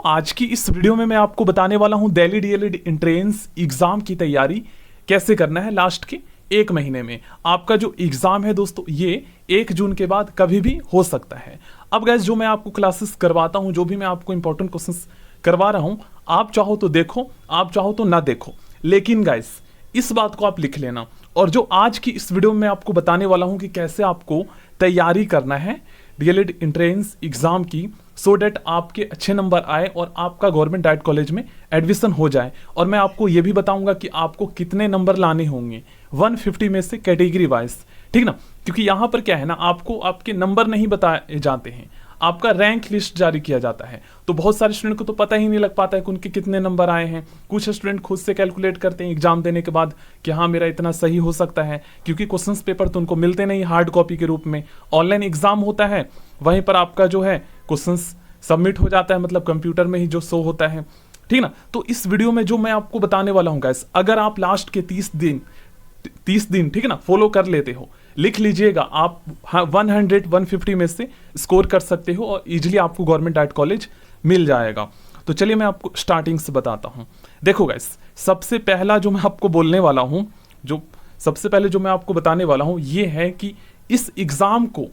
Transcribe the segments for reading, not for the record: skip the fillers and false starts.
आज की इस वीडियो में मैं आपको बताने वाला हूं दिल्ली डीएलएड एंट्रेंस एग्जाम की तैयारी कैसे करना है। लास्ट के एक महीने में आपका जो एग्जाम है दोस्तों, ये 1 जून के बाद कभी भी हो सकता है। अब गाइस, जो मैं आपको क्लासेस करवाता हूं, जो भी मैं आपको इंपॉर्टेंट क्वेश्चंस करवा रहा हूं, आप चाहो तो देखो, आप चाहो तो ना देखो, लेकिन गाइस इस बात को आप लिख लेना। और जो आज की इस वीडियो में मैं आपको बताने वाला हूं कि कैसे आपको तैयारी करना है डीएलएड एंट्रेंस एग्जाम की, सो डैट आपके अच्छे नंबर आए और आपका गवर्नमेंट डाइट कॉलेज में एडमिशन हो जाए। और मैं आपको ये भी बताऊंगा कि आपको कितने नंबर लाने होंगे 150 में से कैटेगरी वाइज, ठीक ना। क्योंकि यहाँ पर क्या है ना, आपको आपके नंबर नहीं बताए जाते हैं, आपका रैंक लिस्ट जारी किया जाता है। तो बहुत सारे स्टूडेंट को तो पता ही नहीं लग पाता है कि उनके कितने नंबर आए हैं। कुछ स्टूडेंट खुद से कैलकुलेट करते हैं एग्जाम देने के बाद कि हाँ मेरा इतना सही हो सकता है, क्योंकि क्वेश्चंस पेपर तो उनको मिलते नहीं हार्ड कॉपी के रूप में। ऑनलाइन एग्जाम होता है, वहीं पर आपका जो है क्वेश्चंस सबमिट हो जाता है, मतलब कंप्यूटर में ही जो शो होता है, ठीक ना। तो इस वीडियो में जो मैं आपको बताने वाला हूँ गाइस, अगर आप लास्ट के 30 दिन ठीक है ना फॉलो कर लेते हो, लिख लीजिएगा, आप 150 में से स्कोर कर सकते हो और इजीली आपको गवर्नमेंट डाइट कॉलेज मिल जाएगा। तो चलिए मैं आपको स्टार्टिंग से बताता हूं। देखो गाइस, सबसे पहला जो मैं आपको बोलने वाला हूं, सबसे पहले जो मैं आपको बताने वाला हूं, ये है कि इस एग्जाम को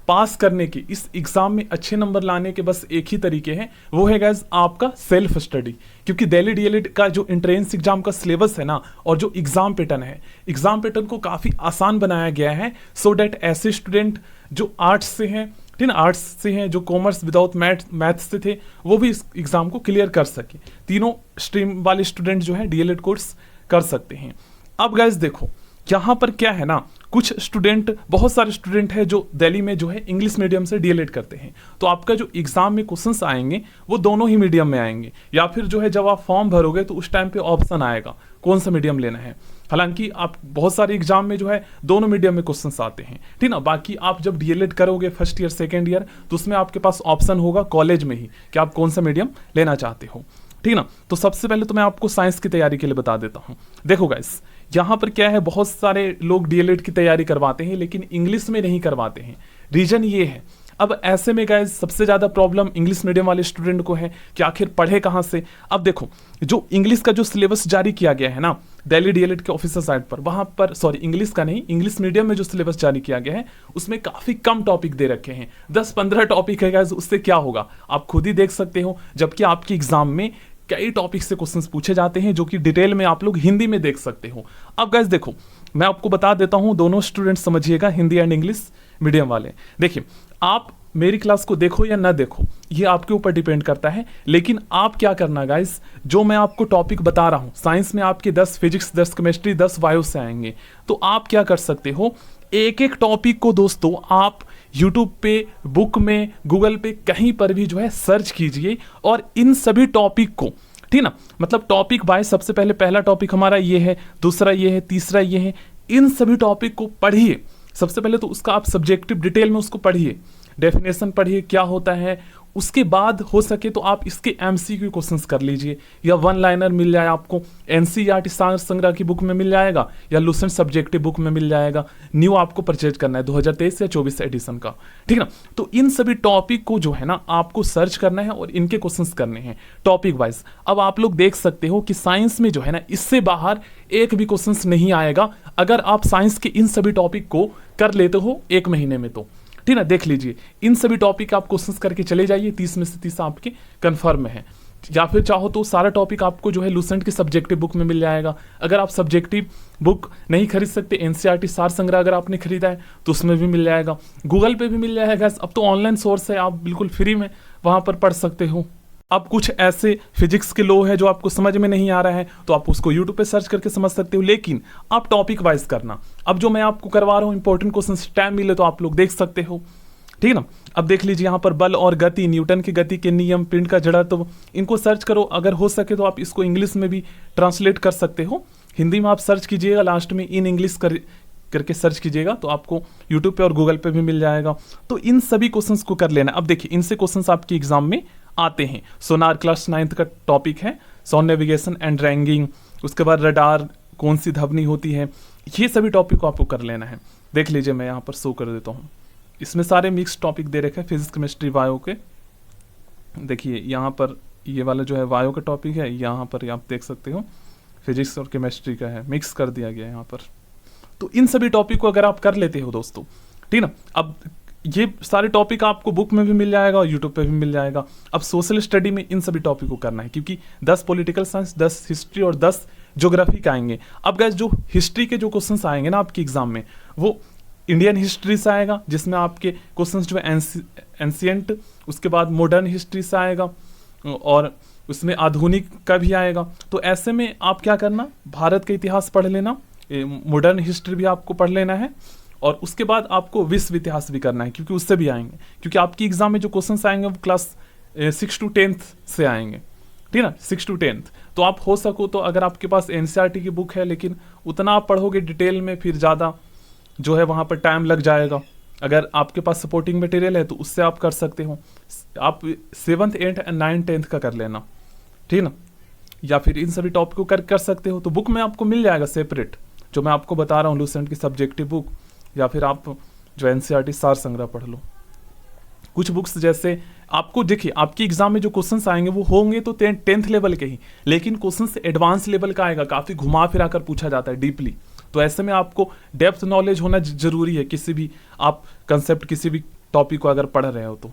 पास करने के, इस एग्जाम में अच्छे नंबर लाने के बस एक ही तरीके हैं, वो है गाइस आपका सेल्फ स्टडी। क्योंकि दिल्ली डीएलएड का जो एंट्रेंस एग्जाम का सिलेबस है ना, और जो एग्जाम पैटर्न है, एग्जाम पैटर्न को काफी आसान बनाया गया है, सो डैट ऐसे स्टूडेंट जो आर्ट्स से हैं, ठीक ना, आर्ट्स से हैं, जो कॉमर्स विदाउट मैथ्स से थे, वो भी इस एग्जाम को क्लियर कर सके। तीनों स्ट्रीम वाले स्टूडेंट जो है डीएलएड कोर्स कर सकते हैं। अब गाइस देखो, यहाँ पर क्या है ना, कुछ स्टूडेंट, बहुत सारे स्टूडेंट है जो दिल्ली में जो है इंग्लिश मीडियम से डीएलएड करते हैं। तो आपका जो एग्जाम में क्वेश्चंस आएंगे वो दोनों ही मीडियम में आएंगे, या फिर जो है जब आप फॉर्म भरोगे तो उस टाइम पे ऑप्शन आएगा कौन सा मीडियम लेना है। हालांकि आप बहुत सारे एग्जाम में जो है दोनों मीडियम में क्वेश्चंस आते हैं, ठीक ना। बाकी आप जब डीएलएड करोगे फर्स्ट ईयर सेकेंड ईयर, तो उसमें आपके पास ऑप्शन होगा कॉलेज में ही कि आप कौन सा मीडियम लेना चाहते हो, ठीक ना। तो सबसे पहले तो मैं आपको साइंस की तैयारी के लिए बता देता हूँ। देखो गाइस, यहाँ पर क्या है, बहुत सारे लोग डीएलएड की तैयारी करवाते हैं लेकिन इंग्लिश में नहीं करवाते हैं। रीजन ये है, अब ऐसे में गाइस सबसे ज्यादा प्रॉब्लम इंग्लिश मीडियम वाले स्टूडेंट को है कि आखिर पढ़े कहाँ से। अब देखो, जो इंग्लिश का जो सिलेबस जारी किया गया है ना दिल्ली डीएलएड के ऑफिशियल साइट पर, वहां पर, सॉरी इंग्लिश का नहीं, इंग्लिश मीडियम में जो सिलेबस जारी किया गया है उसमें काफी कम टॉपिक दे रखे हैं, 10-15 टॉपिक है गाइस। उससे क्या होगा आप खुद ही देख सकते हो, जबकि आपके एग्जाम में कई टॉपिक से क्वेश्चंस पूछे जाते हैं, जो कि डिटेल में आप लोग हिंदी में देख सकते हो। अब गाइस देखो, मैं आपको बता देता हूं, दोनों स्टूडेंट समझिएगा, हिंदी एंड इंग्लिश मीडियम वाले। देखिए, आप मेरी क्लास को देखो या ना देखो, ये आपके ऊपर डिपेंड करता है, लेकिन आप क्या करना गाइस, जो मैं आपको टॉपिक बता रहा हूं, साइंस में आपके 10 फिजिक्स, 10 केमिस्ट्री, 10 बायो से आएंगे, तो आप क्या कर सकते हो, एक एक टॉपिक को दोस्तों आप यूट्यूब पे, बुक में, गूगल पे, कहीं पर भी जो है सर्च कीजिए और इन सभी टॉपिक को, ठीक ना, मतलब टॉपिक वाइज, सबसे पहले पहला टॉपिक हमारा ये है, दूसरा ये है, तीसरा ये है, इन सभी टॉपिक को पढ़िए। सबसे पहले तो उसका आप सब्जेक्टिव डिटेल में उसको पढ़िए, डेफिनेशन पढ़िए क्या होता है। उसके बाद हो सके तो आप इसके एमसीक्यू क्वेश्चंस कर लीजिए, या वन लाइनर मिल जाए आपको, एनसीईआरटी सार संग्रह की बुक में मिल जाएगा, या लुसेंट सब्जेक्टिव बुक में मिल जाएगा। न्यू आपको परचेज करना है 2023 या 24 एडिशन का, ठीक ना। तो इन सभी टॉपिक को जो है ना आपको सर्च करना है और इनके क्वेश्चंस करने हैं टॉपिक वाइज। अब आप लोग देख सकते हो कि साइंस में जो है ना, इससे बाहर एक भी क्वेश्चंस नहीं आएगा अगर आप साइंस के इन सभी टॉपिक को कर लेते हो 1 महीने में, तो ठीक ना। देख लीजिए, इन सभी टॉपिक आप क्वेश्चंस करके चले जाइए, 30 में से 30 आपके कंफर्म है। या फिर चाहो तो सारा टॉपिक आपको जो है लुसेंट की सब्जेक्टिव बुक में मिल जाएगा। अगर आप सब्जेक्टिव बुक नहीं खरीद सकते, एनसीईआरटी सार संग्रह अगर आपने खरीदा है तो उसमें भी मिल जाएगा, गूगल पे भी मिल जाएगा। अब तो ऑनलाइन सोर्स है, आप बिल्कुल फ्री में वहां पर पढ़ सकते हो। अब कुछ ऐसे फिजिक्स के लॉ है जो आपको समझ में नहीं आ रहा है, तो आप उसको यूट्यूब पे सर्च करके समझ सकते हो, लेकिन आप टॉपिक वाइज करना। अब जो मैं आपको करवा रहा हूँ इंपॉर्टेंट क्वेश्चन, टाइम मिले तो आप लोग देख सकते हो, ठीक है ना। अब देख लीजिए, यहाँ पर बल और गति, न्यूटन की गति के नियम, पिंड का जड़त्व, तो इनको सर्च करो। अगर हो सके तो आप इसको इंग्लिश में भी ट्रांसलेट कर सकते हो, हिंदी में आप सर्च कीजिएगा, लास्ट में इन इंग्लिश करके सर्च कीजिएगा तो आपको यूट्यूब पे और गूगल पे भी मिल जाएगा। तो इन सभी क्वेश्चंस को कर लेना। अब देखिए, इनसे क्वेश्चंस आपके एग्जाम में आते हैं। सोनार क्लास 9th का टॉपिक है, साउंड नेविगेशन एंड रैंगिंग, उसके बाद रडार, कौन सी ध्वनि होती है, ये सभी टॉपिक को आपको कर लेना है। देख लीजिए, मैं यहाँ पर शो कर देता हूँ, इसमें सारे मिक्स टॉपिक दे रखे हैं, फिजिक्स, केमिस्ट्री, बायो के। देखिए यहाँ पर ये वाला जो है बायो का टॉपिक है, यहाँ पर आप देख सकते हो फिजिक्स और केमिस्ट्री का है, मिक्स कर दिया गया है यहाँ पर। तो इन सभी टॉपिक को अगर आप कर लेते हो दोस्तों, ठीक ना, अब ये सारे टॉपिक आपको बुक में भी मिल जाएगा और यूट्यूब पे भी मिल जाएगा। अब सोशल स्टडी में इन सभी टॉपिक को करना है, क्योंकि 10 पॉलिटिकल साइंस, 10 हिस्ट्री और 10 ज्योग्राफी का आएंगे। अब गाइस जो हिस्ट्री के जो क्वेश्चंस आएंगे ना आपके एग्जाम में, वो इंडियन हिस्ट्री से आएगा, जिसमें आपके क्वेश्चंस जो है एंशियंट, उसके बाद मॉडर्न हिस्ट्री से आएगा और उसमें आधुनिक का भी आएगा। तो ऐसे में आप क्या करना, भारत का इतिहास पढ़ लेना, मॉडर्न हिस्ट्री भी आपको पढ़ लेना है और उसके बाद आपको विश्व इतिहास भी करना है, क्योंकि उससे भी आएंगे। क्योंकि आपकी एग्जाम में जो क्वेश्चंस आएंगे वो क्लास 6 to 10th से आएंगे, ठीक है ना, 6 to 10th। तो आप हो सको तो अगर आपके पास एनसीईआरटी की बुक है, लेकिन उतना आप पढ़ोगे डिटेल में, फिर ज़्यादा जो है वहाँ पर टाइम लग जाएगा। अगर आपके पास सपोर्टिंग मटेरियल है तो उससे आप कर सकते हो। आप 7th 8th and 9th 10th का कर लेना, ठीक है ना, या फिर इन सभी टॉपिक को कर सकते हो। तो बुक में आपको मिल जाएगा सेपरेट, जो मैं आपको बता रहा हूँ, लूसेंट की सब्जेक्टिव बुक, या फिर आप जो एनसीईआरटी सार संग्रह पढ़ लो। कुछ बुक्स जैसे आपको देखिए, आपके एग्जाम में जो क्वेश्चंस आएंगे वो होंगे तो 10th लेवल के ही, लेकिन क्वेश्चंस एडवांस लेवल का आएगा, काफ़ी घुमा फिरा कर पूछा जाता है डीपली। तो ऐसे में आपको डेप्थ नॉलेज होना जरूरी है, किसी भी आप कंसेप्ट, किसी भी टॉपिक को अगर पढ़ रहे हो तो,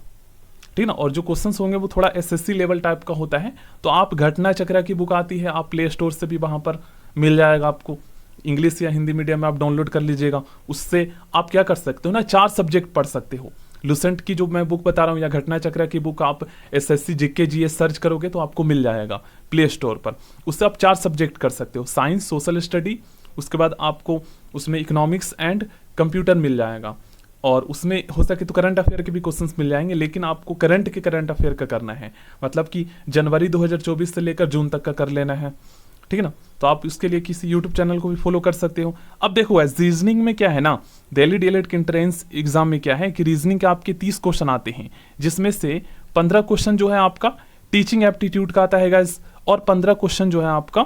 ठीक ना। और जो क्वेश्चंस होंगे वो थोड़ा एसएससी लेवल टाइप का होता है। तो आप घटना चक्र की बुक आती है, आप प्ले स्टोर से भी वहाँ पर मिल जाएगा आपको, इंग्लिश या हिंदी मीडियम में आप डाउनलोड कर लीजिएगा। उससे आप क्या कर सकते हो ना, 4 सब्जेक्ट पढ़ सकते हो। लूसेंट की जो मैं बुक बता रहा हूँ या घटना चक्र की बुक आप एसएससी जीके जीएस सर्च करोगे तो आपको मिल जाएगा प्ले स्टोर पर। उससे आप 4 सब्जेक्ट कर सकते हो, साइंस, सोशल स्टडी, उसके बाद आपको उसमें इकोनॉमिक्स एंड कंप्यूटर मिल जाएगा, और उसमें हो सके तो करंट अफेयर के भी क्वेश्चंस मिल जाएंगे, लेकिन आपको करंट अफेयर का करना है, मतलब कि जनवरी 2024 से लेकर जून तक का कर लेना है, ठीक है ना। तो आप उसके लिए किसी यूट्यूब चैनल को भी फॉलो कर सकते हो। अब देखो रीजनिंग में क्या है ना, दिल्ली डीएलएड के एंट्रेंस एग्जाम में क्या है कि रीजनिंग के आपके 30 क्वेश्चन आते हैं, जिसमें से 15 क्वेश्चन जो है आपका टीचिंग एप्टीट्यूड का आता है गाइस, और 15 क्वेश्चन जो है आपका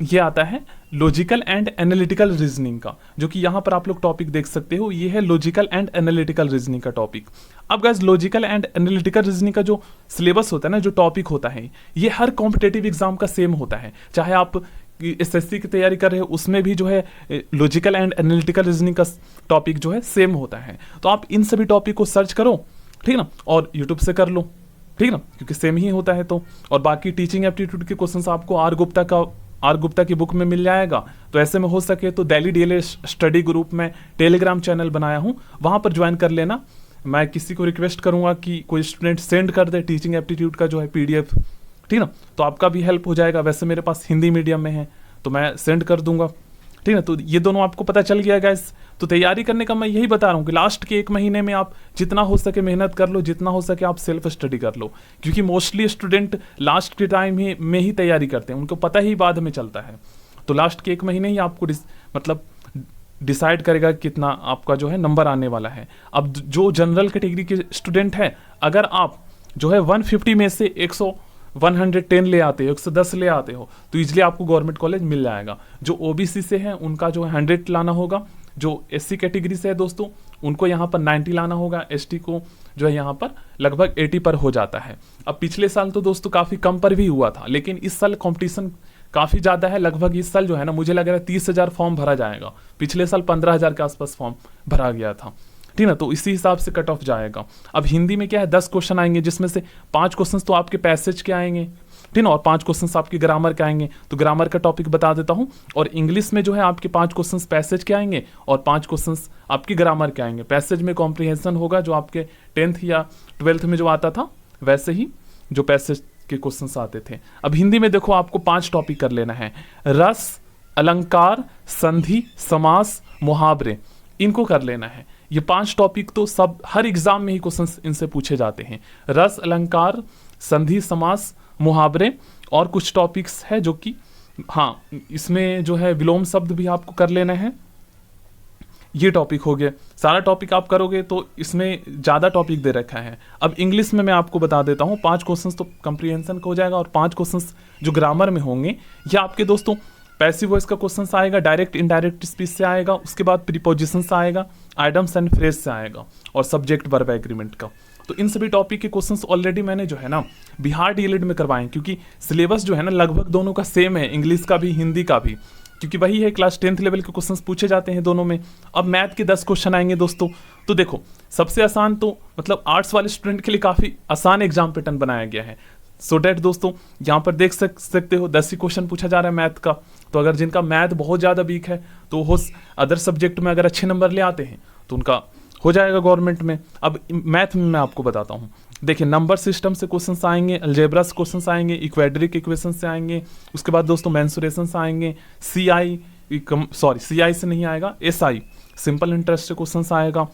ये आता है लॉजिकल एंड एनालिटिकल रीजनिंग का, जो कि यहाँ पर आप लोग टॉपिक देख सकते हो, ये है लॉजिकल एंड एनालिटिकल रीजनिंग का टॉपिक। अब guys logical and analytical reasoning का जो सिलेबस होता है ना, जो टॉपिक होता है, ये हर कॉम्पिटेटिव एग्जाम का सेम होता है। चाहे आप एसएससी की तैयारी कर रहे हो, उसमें भी जो है लॉजिकल एंड एनालिटिकल रीजनिंग का टॉपिक जो है सेम होता है। तो आप इन सभी टॉपिक को सर्च करो, ठीक ना, और यूट्यूब से कर लो, ठीक ना, क्योंकि सेम ही होता है। तो और बाकी टीचिंग एप्टीट्यूड के क्वेश्चन आपको आर गुप्ता की बुक में मिल जाएगा। तो ऐसे में हो सके तो दिल्ली डीएलएड स्टडी ग्रुप में टेलीग्राम चैनल बनाया हूँ, वहाँ पर ज्वाइन कर लेना। मैं किसी को रिक्वेस्ट करूँगा कि कोई स्टूडेंट सेंड कर दे टीचिंग एप्टीट्यूड का जो है PDF, ठीक ना, तो आपका भी हेल्प हो जाएगा। वैसे मेरे पास हिंदी मीडियम में है तो मैं सेंड कर दूंगा, ठीक है। तो ये दोनों आपको पता चल गया गाइस। तो तैयारी करने का मैं यही बता रहा हूँ कि लास्ट के 1 महीने में आप जितना हो सके मेहनत कर लो, जितना हो सके आप सेल्फ स्टडी कर लो, क्योंकि मोस्टली स्टूडेंट लास्ट के टाइम में ही तैयारी करते हैं, उनको पता ही बाद में चलता है। तो लास्ट के 1 महीने ही आपको मतलब डिसाइड करेगा कितना आपका जो है नंबर आने वाला है। अब जो जनरल कैटेगरी के स्टूडेंट हैं, अगर आप जो है 150 में से 110 ले आते हो, 110 ले आते हो, तो इजीली आपको गवर्नमेंट कॉलेज मिल जाएगा। जो ओबीसी से है उनका जो है 100 लाना होगा, जो एससी कैटेगरी से है दोस्तों उनको यहाँ पर 90 लाना होगा, एसटी को जो है यहाँ पर लगभग 80 पर हो जाता है। अब पिछले साल तो दोस्तों काफ़ी कम पर भी हुआ था, लेकिन इस साल कंपटीशन काफ़ी ज़्यादा है। लगभग इस साल जो है ना, मुझे लग रहा है 30,000 फॉर्म भरा जाएगा। पिछले साल 15,000 के आसपास फॉर्म भरा गया था, ठीक ना। तो इसी हिसाब से कट ऑफ जाएगा। अब हिंदी में क्या है, 10 क्वेश्चन आएंगे, जिसमें से 5 क्वेश्चन तो आपके पैसेज के आएंगे, ठीक ना, और 5 क्वेश्चन आपके ग्रामर के आएंगे। तो ग्रामर का टॉपिक बता देता हूँ। और इंग्लिश में जो है आपके 5 क्वेश्चन पैसेज के आएंगे और 5 क्वेश्चन आपके ग्रामर के आएंगे। पैसेज में कॉम्प्रिहेंशन होगा, जो आपके 10th या 12th में जो आता था वैसे ही जो पैसेज के क्वेश्चन आते थे। अब हिंदी में देखो आपको 5 टॉपिक कर लेना है, रस, अलंकार, संधि, समास, मुहावरे, इनको कर लेना है। ये 5 टॉपिक तो सब हर एग्जाम में ही क्वेश्चंस इनसे पूछे जाते हैं। रस, अलंकार, संधि, समास, मुहावरे, और कुछ टॉपिक्स है जो कि हाँ, इसमें जो है विलोम शब्द भी आपको कर लेना है। ये टॉपिक हो गया। सारा टॉपिक आप करोगे तो इसमें ज़्यादा टॉपिक दे रखा है। अब इंग्लिश में मैं आपको बता देता हूँ, 5 क्वेश्चन तो कंप्रीहेंशन का हो जाएगा, और 5 क्वेश्चन जो ग्रामर में होंगे या आपके दोस्तों पैसिव वॉइस का क्वेश्चन आएगा, डायरेक्ट इनडायरेक्ट स्पीच से आएगा, उसके बाद प्रीपोजिशन से आएगा, आइटम्स एंड फ्रेज से आएगा, और सब्जेक्ट वर्ब एग्रीमेंट का। तो इन सभी टॉपिक के क्वेश्चंस ऑलरेडी मैंने जो है ना बिहार डीएलएड में करवाए हैं, क्योंकि सिलेबस जो है ना लगभग दोनों का सेम है, इंग्लिश का भी हिंदी का भी, क्योंकि वही है, क्लास 10th लेवल के क्वेश्चंस पूछे जाते हैं दोनों में। अब मैथ के 10 क्वेश्चन आएंगे दोस्तों। तो देखो सबसे आसान तो मतलब आर्ट्स वाले स्टूडेंट के लिए काफ़ी आसान एग्जाम पैटर्न बनाया गया है। सो डैट दोस्तों यहाँ पर देख सकते हो 10 ही क्वेश्चन पूछा जा रहा है मैथ का। तो अगर जिनका मैथ बहुत ज़्यादा वीक है तो वो अदर सब्जेक्ट में अगर अच्छे नंबर ले आते हैं तो उनका हो जाएगा गवर्नमेंट में। अब मैथ में मैं आपको बताता हूँ, देखिए नंबर सिस्टम से क्वेश्चंस आएंगे, अलजेब्रा से क्वेश्चंस आएंगे, इक्वेड्रिक इक्वेशन से आएंगे, उसके बाद दोस्तों मेंसुरेशन से आएंगे, सीआई से नहीं आएगा, एसआई सिंपल इंटरेस्ट से क्वेश्चंस आएगा।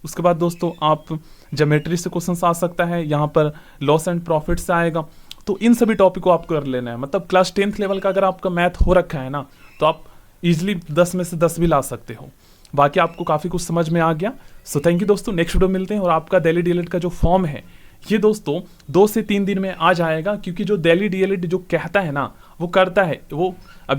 उसके बाद दोस्तों आप ज्योमेट्री से क्वेश्चंस आ सकता है, यहाँ पर लॉस एंड प्रॉफिट से आएगा। तो इन सभी टॉपिक को आपको कर लेना है। मतलब क्लास 10th लेवल का अगर आपका मैथ हो रखा है ना तो आप इजीली 10 में से 10 भी ला सकते हो। बाकी आपको काफ़ी कुछ समझ में आ गया। सो थैंक यू दोस्तों, नेक्स्ट वीडियो मिलते हैं। और आपका दिल्ली डीएलएड का जो फॉर्म है ये दोस्तों 2 से 3 दिन में आ जाएगा, क्योंकि जो दिल्ली डीएलएड जो कहता है ना वो करता है, वो अभी